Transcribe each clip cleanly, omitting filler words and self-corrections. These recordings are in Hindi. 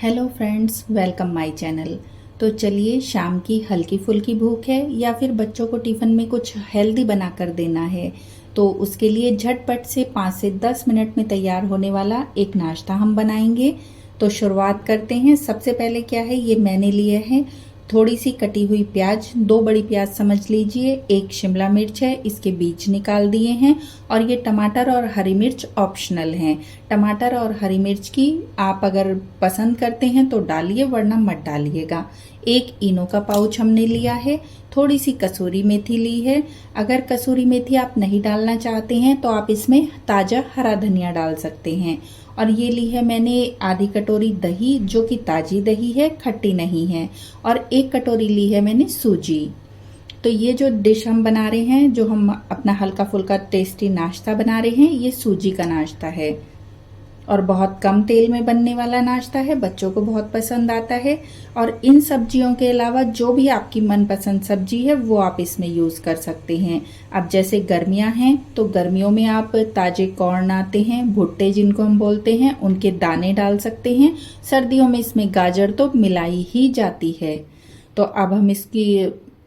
Hello friends, welcome my channel. तो चलिए, शाम की हल्की फुल्की भूख है या फिर बच्चों को टिफ़िन में कुछ हेल्दी बना कर देना है, तो उसके लिए झटपट से 5 से 10 मिनट में तैयार होने वाला एक नाश्ता हम बनाएंगे। तो शुरुआत करते हैं। सबसे पहले क्या है, ये मैंने लिए है थोड़ी सी कटी हुई प्याज, 2 बड़ी प्याज समझ लीजिए, 1 शिमला मिर्च है, इसके बीज निकाल दिए हैं। और ये टमाटर और हरी मिर्च ऑप्शनल हैं। टमाटर और हरी मिर्च की आप अगर पसंद करते हैं तो डालिए, वरना मत डालिएगा। 1 इनो का पाउच हमने लिया है। थोड़ी सी कसूरी मेथी ली है। अगर कसूरी मेथी आप नहीं डालना चाहते हैं तो आप इसमें ताज़ा हरा धनिया डाल सकते हैं। और ये ली है मैंने आधी कटोरी दही, जो कि ताज़ी दही है, खट्टी नहीं है। और 1 कटोरी ली है मैंने सूजी। तो ये जो डिश हम बना रहे हैं, जो हम अपना हल्का फुल्का टेस्टी नाश्ता बना रहे हैं, ये सूजी का नाश्ता है और बहुत कम तेल में बनने वाला नाश्ता है। बच्चों को बहुत पसंद आता है। और इन सब्जियों के अलावा जो भी आपकी मनपसंद सब्जी है वो आप इसमें यूज़ कर सकते हैं। अब जैसे गर्मियां हैं तो गर्मियों में आप ताजे कॉर्न आते हैं, भुट्टे जिनको हम बोलते हैं, उनके दाने डाल सकते हैं। सर्दियों में इसमें गाजर तो मिलाई ही जाती है। तो अब हम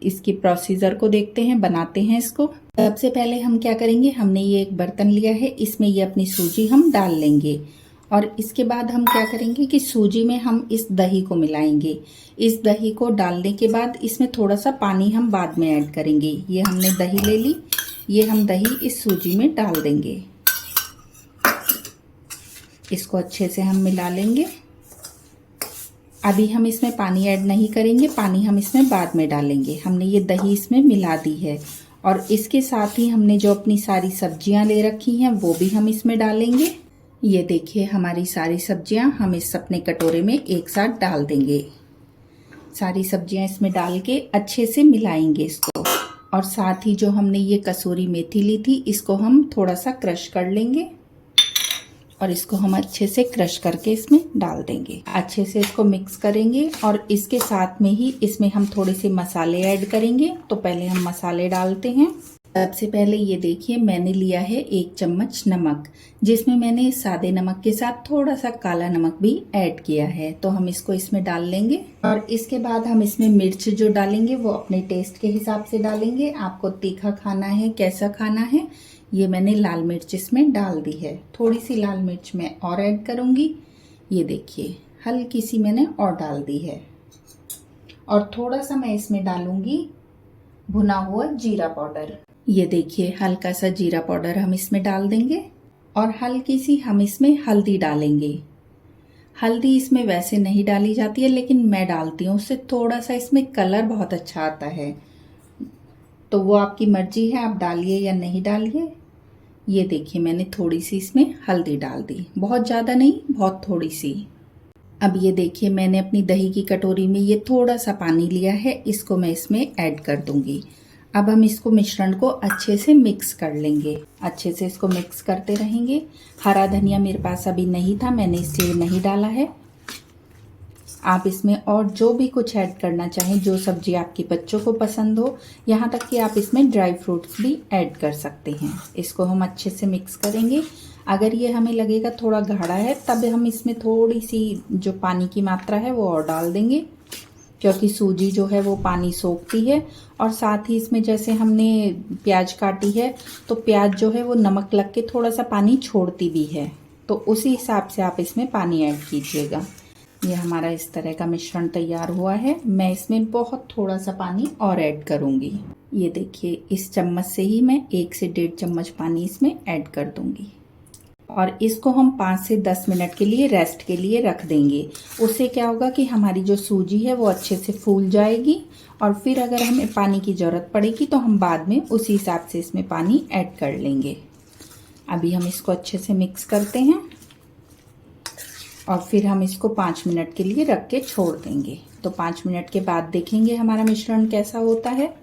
इसकी प्रोसीजर को देखते हैं, बनाते हैं इसको। सबसे पहले हम क्या करेंगे, हमने ये एक बर्तन लिया है, इसमें ये अपनी सूजी हम डाल लेंगे। और इसके बाद हम क्या करेंगे कि सूजी में हम इस दही को मिलाएंगे। इस दही को डालने के बाद इसमें थोड़ा सा पानी हम बाद में ऐड करेंगे। ये हमने दही ले ली, ये हम दही इस सूजी में डाल देंगे। इसको अच्छे से हम मिला लेंगे। अभी हम इसमें पानी ऐड नहीं करेंगे, पानी हम इसमें बाद में डालेंगे। हमने ये दही इसमें मिला दी है। और इसके साथ ही हमने जो अपनी सारी सब्जियां ले रखी हैं वो भी हम इसमें डालेंगे। ये देखिए, हमारी सारी सब्जियां हम इस अपने कटोरे में एक साथ डाल देंगे। सारी सब्जियां इसमें डाल के अच्छे से मिलाएंगे इसको। और साथ ही जो हमने ये कसूरी मेथी ली थी, इसको हम थोड़ा सा क्रश कर लेंगे और इसको हम अच्छे से क्रश करके इसमें डाल देंगे। अच्छे से इसको मिक्स करेंगे और इसके साथ में ही इसमें हम थोड़े से मसाले ऐड करेंगे। तो पहले हम मसाले डालते हैं। सबसे पहले ये देखिए, मैंने लिया है 1 चम्मच नमक, जिसमें मैंने सादे नमक के साथ थोड़ा सा काला नमक भी ऐड किया है। तो हम इसको इसमें डाल लेंगे। और इसके बाद हम इसमें मिर्च जो डालेंगे वो अपने टेस्ट के हिसाब से डालेंगे। आपको तीखा खाना है, कैसा खाना है। ये मैंने लाल मिर्च इसमें डाल दी है। थोड़ी सी लाल मिर्च मैं और ऐड करूंगी। ये देखिए, हल्की सी मैंने और डाल दी है। और थोड़ा सा मैं इसमें डालूंगी भुना हुआ जीरा पाउडर। ये देखिए, हल्का सा जीरा पाउडर हम इसमें डाल देंगे। और हल्की सी हम इसमें हल्दी डालेंगे। हल्दी इसमें वैसे नहीं डाली जाती है, लेकिन मैं डालती हूँ, उससे थोड़ा सा इसमें कलर बहुत अच्छा आता है। तो वो आपकी मर्जी है, आप डालिए या नहीं डालिए। ये देखिए, मैंने थोड़ी सी इसमें हल्दी डाल दी, बहुत ज़्यादा नहीं, बहुत थोड़ी सी। अब ये देखिए, मैंने अपनी दही की कटोरी में ये थोड़ा सा पानी लिया है, इसको मैं इसमें ऐड कर दूंगी। अब हम इसको मिश्रण को अच्छे से मिक्स कर लेंगे। अच्छे से इसको मिक्स करते रहेंगे। हरा धनिया मेरे पास अभी नहीं था, मैंने इसलिए नहीं डाला है। आप इसमें और जो भी कुछ ऐड करना चाहें, जो सब्जी आपके बच्चों को पसंद हो, यहाँ तक कि आप इसमें ड्राई फ्रूट्स भी ऐड कर सकते हैं। इसको हम अच्छे से मिक्स करेंगे। अगर ये हमें लगेगा थोड़ा गाढ़ा है, तब हम इसमें थोड़ी सी जो पानी की मात्रा है वो और डाल देंगे, क्योंकि सूजी जो है वो पानी सोखती है। और साथ ही इसमें जैसे हमने प्याज काटी है, तो प्याज जो है वो नमक लग के थोड़ा सा पानी छोड़ती भी है। तो उसी हिसाब से आप इसमें पानी ऐड कीजिएगा। ये हमारा इस तरह का मिश्रण तैयार हुआ है। मैं इसमें बहुत थोड़ा सा पानी और ऐड करूंगी। ये देखिए, इस चम्मच से ही मैं 1 से 1.5 चम्मच पानी इसमें ऐड कर दूंगी। और इसको हम 5 से 10 मिनट के लिए रेस्ट के लिए रख देंगे। उससे क्या होगा कि हमारी जो सूजी है वो अच्छे से फूल जाएगी। और फिर अगर हमें पानी की ज़रूरत पड़ेगी तो हम बाद में उसी हिसाब से इसमें पानी ऐड कर लेंगे। अभी हम इसको अच्छे से मिक्स करते हैं और फिर हम इसको 5 मिनट के लिए रख के छोड़ देंगे। तो 5 मिनट के बाद देखेंगे हमारा मिश्रण कैसा होता है।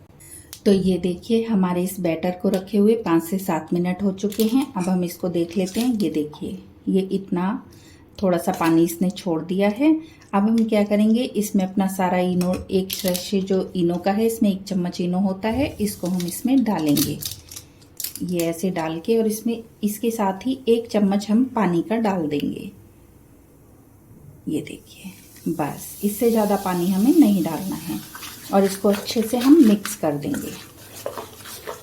तो ये देखिए, हमारे इस बैटर को रखे हुए 5 से 7 मिनट हो चुके हैं। अब हम इसको देख लेते हैं। ये देखिए, ये इतना थोड़ा सा पानी इसने छोड़ दिया है। अब हम क्या करेंगे, इसमें अपना सारा इनो, एक सैशे जो इनो का है, इसमें 1 चम्मच इनो होता है, इसको हम इसमें डालेंगे। ये ऐसे डाल के, और इसमें इसके साथ ही 1 चम्मच हम पानी का डाल देंगे। ये देखिए, बस इससे ज़्यादा पानी हमें नहीं डालना है और इसको अच्छे से हम मिक्स कर देंगे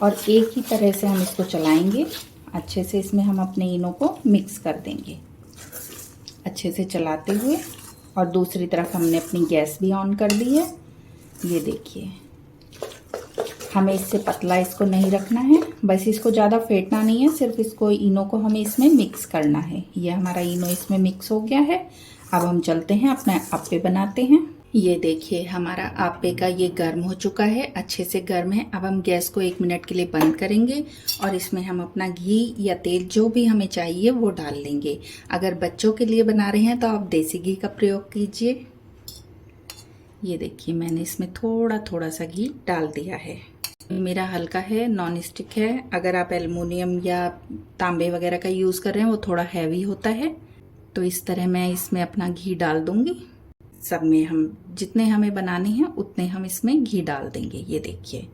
और एक ही तरह से हम इसको चलाएंगे। अच्छे से इसमें हम अपने इनो को मिक्स कर देंगे अच्छे से चलाते हुए। और दूसरी तरफ हमने अपनी गैस भी ऑन कर दी है। ये देखिए, हमें इससे पतला इसको नहीं रखना है, बस इसको ज़्यादा फेंटना नहीं है, सिर्फ इसको इनो को हमें इसमें मिक्स करना है। ये हमारा इनो इसमें मिक्स हो गया है। अब हम चलते हैं अपना आप्पे बनाते हैं। ये देखिए, हमारा आप्पे का ये गर्म हो चुका है, अच्छे से गर्म है। अब हम गैस को 1 मिनट के लिए बंद करेंगे और इसमें हम अपना घी या तेल जो भी हमें चाहिए वो डाल लेंगे। अगर बच्चों के लिए बना रहे हैं तो आप देसी घी का प्रयोग कीजिए। ये देखिए, मैंने इसमें थोड़ा थोड़ा सा घी डाल दिया है। मेरा हल्का है, नॉन स्टिक है। अगर आप एल्युमिनियम या तांबे वगैरह का यूज़ कर रहे हैं वो थोड़ा हैवी होता है। तो इस तरह मैं इसमें अपना घी डाल दूंगी। सब में हम जितने हमें बनाने हैं उतने हम इसमें घी डाल देंगे। ये देखिए,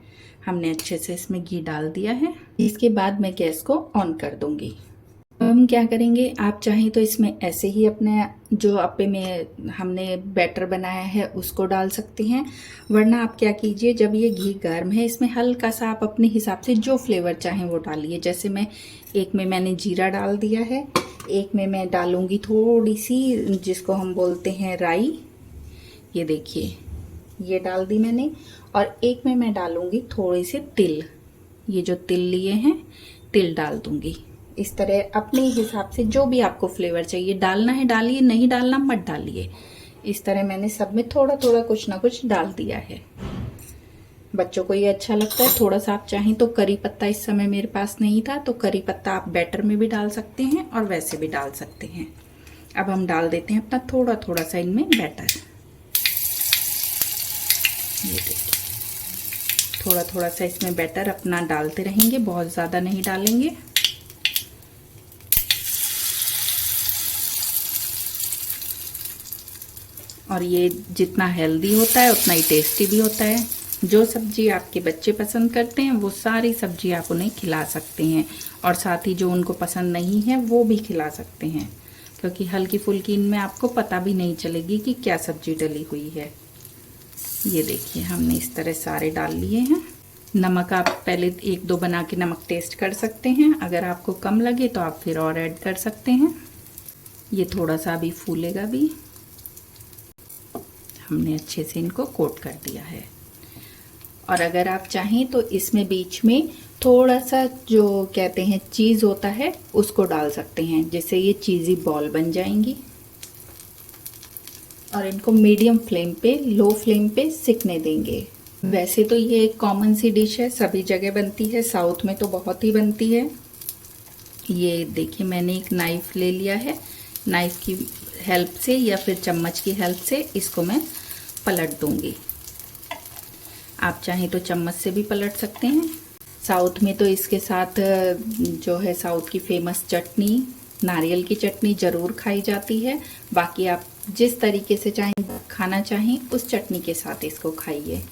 हमने अच्छे से इसमें घी डाल दिया है। इसके बाद मैं गैस को ऑन कर दूंगी। हम क्या करेंगे, आप चाहें तो इसमें ऐसे ही अपने जो अप्पे में हमने बैटर बनाया है उसको डाल सकते हैं, वरना आप क्या कीजिए, जब ये घी गर्म है इसमें हल्का सा आप अपने हिसाब से जो फ्लेवर चाहें वो डालिए। जैसे मैं एक में मैंने जीरा डाल दिया है, एक में मैं डालूंगी थोड़ी सी जिसको हम बोलते हैं राई। ये देखिए, ये डाल दी मैंने। और एक में मैं डालूंगी थोड़े से तिल। ये जो तिल लिए हैं, तिल डाल दूंगी। इस तरह अपने हिसाब से जो भी आपको फ्लेवर चाहिए डालना है डालिए, नहीं डालना मत डालिए। इस तरह मैंने सब में थोड़ा थोड़ा कुछ ना कुछ डाल दिया है। बच्चों को ये अच्छा लगता है। थोड़ा सा आप चाहें तो करी पत्ता, इस समय मेरे पास नहीं था तो करी पत्ता आप बैटर में भी डाल सकते हैं और वैसे भी डाल सकते हैं। अब हम डाल देते हैं अपना थोड़ा थोड़ा सा इनमें बैटर। ये देखिए, थोड़ा थोड़ा सा इसमें बैटर अपना डालते रहेंगे, बहुत ज़्यादा नहीं डालेंगे। और ये जितना हेल्दी होता है उतना ही टेस्टी भी होता है। जो सब्जी आपके बच्चे पसंद करते हैं वो सारी सब्जी आप उन्हें खिला सकते हैं, और साथ ही जो उनको पसंद नहीं है वो भी खिला सकते हैं, क्योंकि हल्की फुल्की इनमें आपको पता भी नहीं चलेगी कि क्या सब्जी डली हुई है। ये देखिए, हमने इस तरह सारे डाल लिए हैं। नमक आप पहले 1-2 बना के नमक टेस्ट कर सकते हैं, अगर आपको कम लगे तो आप फिर और ऐड कर सकते हैं। ये थोड़ा सा अभी फूलेगा भी। हमने अच्छे से इनको कोट कर दिया है। और अगर आप चाहें तो इसमें बीच में थोड़ा सा जो कहते हैं चीज़ होता है उसको डाल सकते हैं, जिससे ये चीज़ी बॉल बन जाएंगी। और इनको मीडियम फ्लेम पे, लो फ्लेम पे सिकने देंगे। वैसे तो ये एक कॉमन सी डिश है, सभी जगह बनती है, साउथ में तो बहुत ही बनती है। ये देखिए, मैंने एक नाइफ ले लिया है, नाइफ की हेल्प से या फिर चम्मच की हेल्प से इसको मैं पलट दूंगी। आप चाहें तो चम्मच से भी पलट सकते हैं। साउथ में तो इसके साथ जो है साउथ की फेमस चटनी, नारियल की चटनी ज़रूर खाई जाती है। बाकी आप जिस तरीके से चाहें खाना चाहें उस चटनी के साथ इसको खाइए।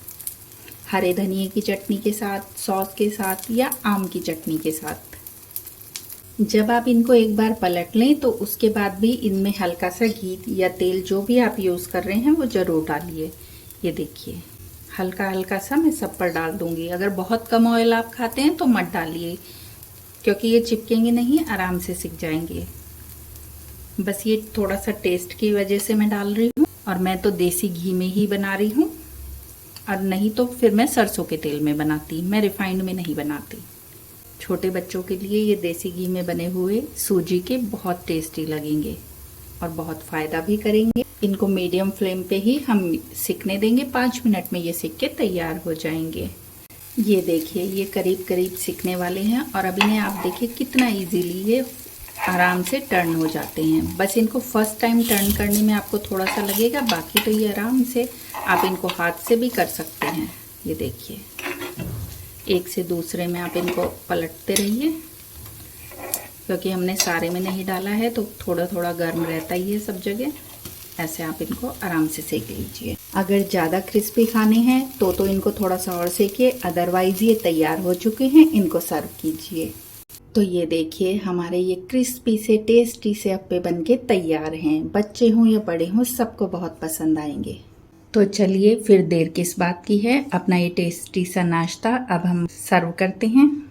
हरे धनिए की चटनी के साथ, सॉस के साथ या आम की चटनी के साथ। जब आप इनको एक बार पलट लें तो उसके बाद भी इनमें हल्का सा घी या तेल जो भी आप यूज़ कर रहे हैं वो ज़रूर डालिए। ये देखिए, हल्का हल्का सा मैं सब पर डाल दूंगी। अगर बहुत कम ऑयल आप खाते हैं तो मत डालिए, क्योंकि ये चिपकेंगे नहीं, आराम से सिक जाएंगे। बस ये थोड़ा सा टेस्ट की वजह से मैं डाल रही हूँ, और मैं तो देसी घी में ही बना रही हूँ, और नहीं तो फिर मैं सरसों के तेल में बनाती, मैं रिफाइंड में नहीं बनाती। छोटे बच्चों के लिए ये देसी घी में बने हुए सूजी के बहुत टेस्टी लगेंगे और बहुत फ़ायदा भी करेंगे। इनको मीडियम फ्लेम पे ही हम सिकने देंगे, 5 मिनट में ये सिक के तैयार हो जाएंगे। ये देखिए, ये करीब करीब सिकने वाले हैं, और अब इन्हें आप देखिए कितना इजीली ये आराम से टर्न हो जाते हैं। बस इनको फर्स्ट टाइम टर्न करने में आपको थोड़ा सा लगेगा, बाकी तो ये आराम से आप इनको हाथ से भी कर सकते हैं। ये देखिए, एक से दूसरे में आप इनको पलटते रहिए, क्योंकि हमने सारे में नहीं डाला है तो थोड़ा थोड़ा गर्म रहता ही है सब जगह। ऐसे आप इनको आराम से सेक लीजिए। अगर ज़्यादा क्रिस्पी खाने हैं तो इनको थोड़ा सा और सेकिए, अदरवाइज ये तैयार हो चुके हैं, इनको सर्व कीजिए। तो ये देखिए हमारे ये क्रिस्पी से टेस्टी से अप्पे बनके तैयार हैं। बच्चे हों या बड़े हों सबको बहुत पसंद आएंगे। तो चलिए फिर देर किस बात की है, अपना ये टेस्टी सा नाश्ता अब हम सर्व करते हैं।